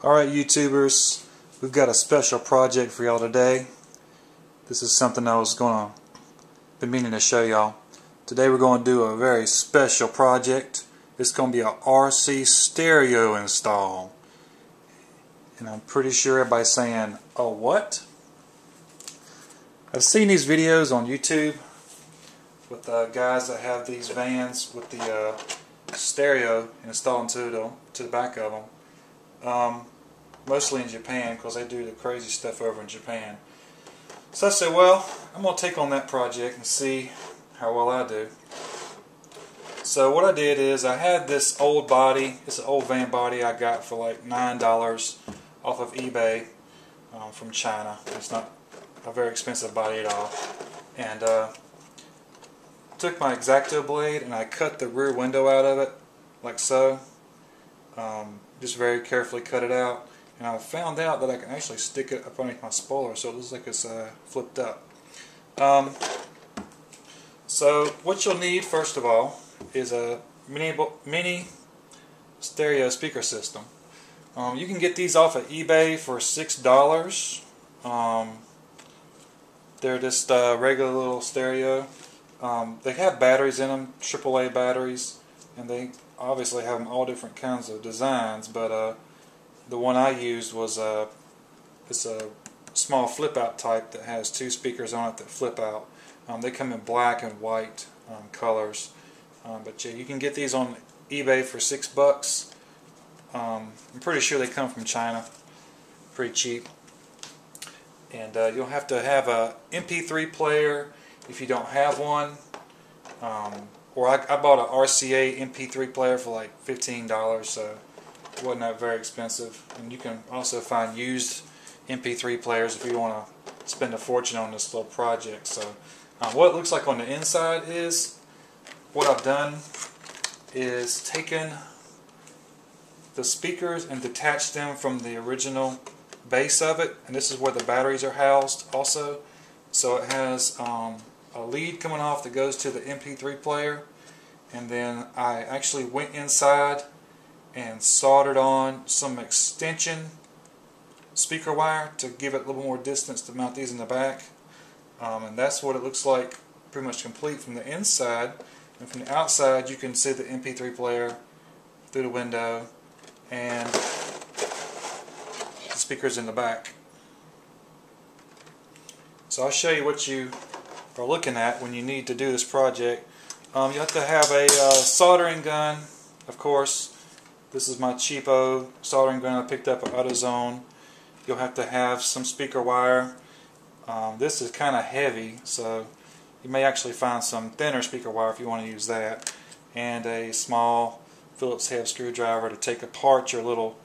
Alright YouTubers, we've got a special project for y'all today. This is something I was been meaning to show y'all. Today we're going to do a very special project. It's going to be a RC stereo install. And I'm pretty sure everybody's saying, oh what? I've seen these videos on YouTube with guys that have these vans with the stereo installed to the back of them. Mostly in Japan, because they do the crazy stuff over in Japan. So I said, well, I'm going to take on that project and see how well I do. So what I did is I had this old body. It's an old van body I got for like $9 off of eBay from China. It's not a very expensive body at all. And took my X-Acto blade and I cut the rear window out of it like so. Just very carefully cut it out, and I found out that I can actually stick it up underneath my spoiler so it looks like it's flipped up. So what you'll need first of all is a mini stereo speaker system. You can get these off of eBay for $6. They're just regular little stereo. They have batteries in them, AAA batteries, and they obviously have them all different kinds of designs, but the one I used was it's a small flip out type that has two speakers on it that flip out. They come in black and white colors, but yeah, you can get these on eBay for $6. I'm pretty sure they come from China, pretty cheap. And you'll have to have a MP3 player if you don't have one. Or I bought an RCA MP3 player for like $15, so it wasn't that very expensive. And you can also find used MP3 players if you want to spend a fortune on this little project. So what it looks like on the inside is, what I've done is taken the speakers and detached them from the original base of it, and this is where the batteries are housed also. So it has a lead coming off that goes to the MP3 player, and then I actually went inside and soldered on some extension speaker wire to give it a little more distance to mount these in the back, and that's what it looks like pretty much complete from the inside. And from the outside you can see the MP3 player through the window and the speakers in the back. So I'll show you what you are looking at when you need to do this project. You have to have a soldering gun, of course. This is my cheapo soldering gun I picked up at AutoZone. You'll have to have some speaker wire. This is kind of heavy, so you may actually find some thinner speaker wire if you want to use that. And a small Phillips head screwdriver to take apart your little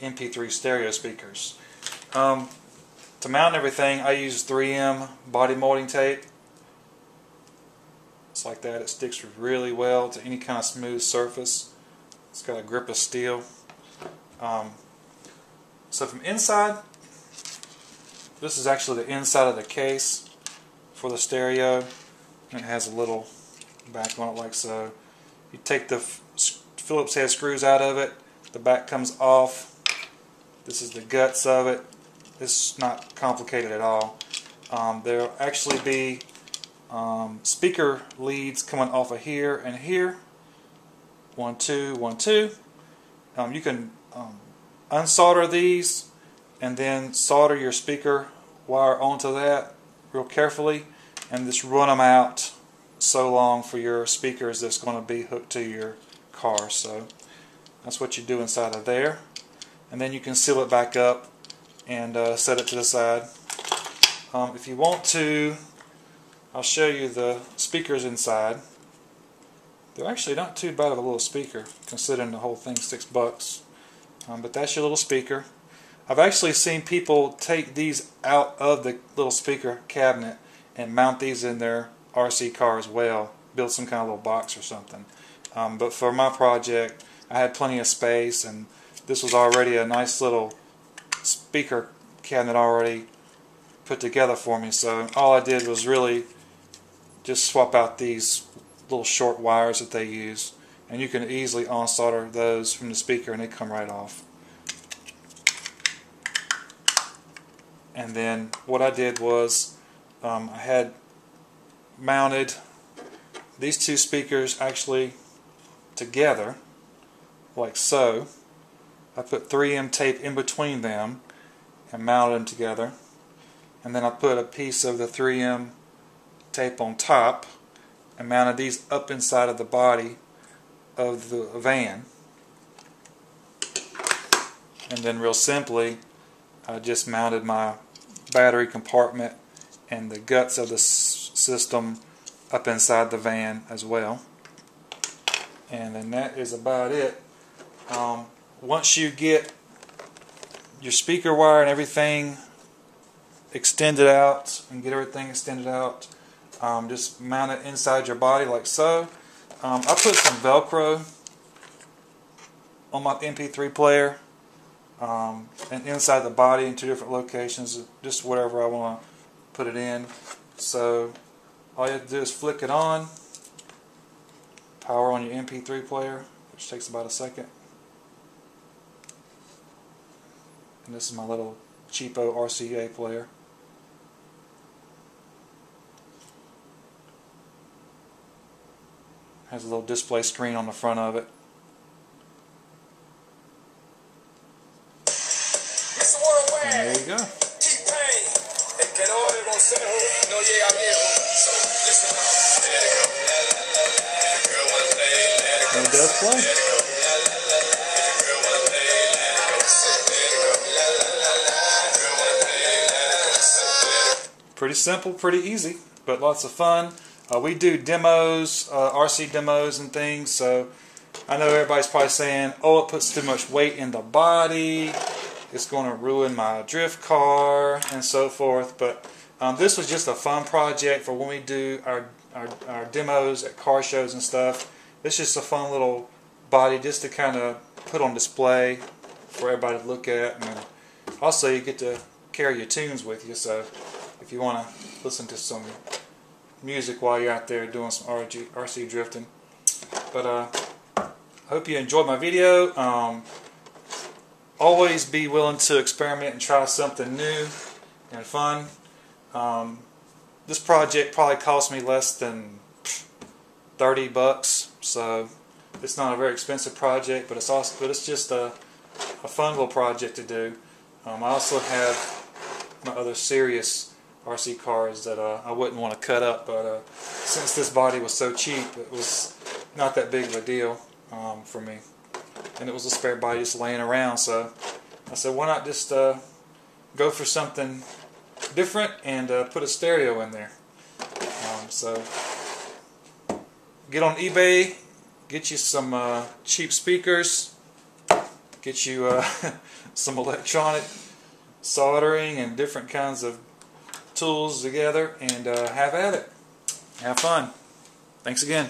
MP3 stereo speakers. To mount everything, I use 3M body molding tape. It's like that. It sticks really well to any kind of smooth surface. It's got a grip of steel. So from inside, this is actually the inside of the case for the stereo. And it has a little back on it like so. You take the Phillips head screws out of it. The back comes off. This is the guts of it. It's not complicated at all. There'll actually be speaker leads coming off of here and here. 1, 2, 1, 2. You can unsolder these and then solder your speaker wire onto that real carefully and just run them out so long for your speakers that's going to be hooked to your car. So that's what you do inside of there, and then you can seal it back up and set it to the side. If you want to, I'll show you the speakers inside. They're actually not too bad of a little speaker considering the whole thing's $6. But that's your little speaker. I've actually seen people take these out of the little speaker cabinet and mount these in their RC car as well, build some kind of little box or something. But for my project I had plenty of space, and this was already a nice little speaker cabinet already put together for me, so all I did was really just swap out these little short wires that they use, and you can easily unsolder those from the speaker and they come right off. And then what I did was I had mounted these two speakers actually together like so. I put 3M tape in between them and mounted them together, and then I put a piece of the 3M tape on top and mounted these up inside of the body of the van. And then real simply I just mounted my battery compartment and the guts of the system up inside the van as well. And then that is about it. Once you get your speaker wire and everything extended out and get everything extended out, just mount it inside your body like so. I put some Velcro on my MP3 player and inside the body in two different locations, just whatever I want to put it in. So all you have to do is flick it on, power on your MP3 player, which takes about a second. And this is my little cheapo RCA player. Has a little display screen on the front of it. And there you go. And it does play. Pretty simple, pretty easy, but lots of fun. We do demos, RC demos and things, so I know everybody's probably saying, oh, it puts too much weight in the body, it's going to ruin my drift car, and so forth, but this was just a fun project for when we do our demos at car shows and stuff. It's just a fun little body just to kind of put on display for everybody to look at, and also you get to carry your tunes with you, so if you want to listen to some music while you're out there doing some RC drifting. But I hope you enjoyed my video. Always be willing to experiment and try something new and fun. This project probably cost me less than $30, so it's not a very expensive project, but it's just a fun little project to do. I also have my other serious RC cars that I wouldn't want to cut up, but since this body was so cheap, it was not that big of a deal for me, and it was a spare body just laying around, so I said, why not just go for something different and put a stereo in there. So get on eBay, get you some cheap speakers, get you some electronic soldering and different kinds of tools together, and have at it. Have fun. Thanks again.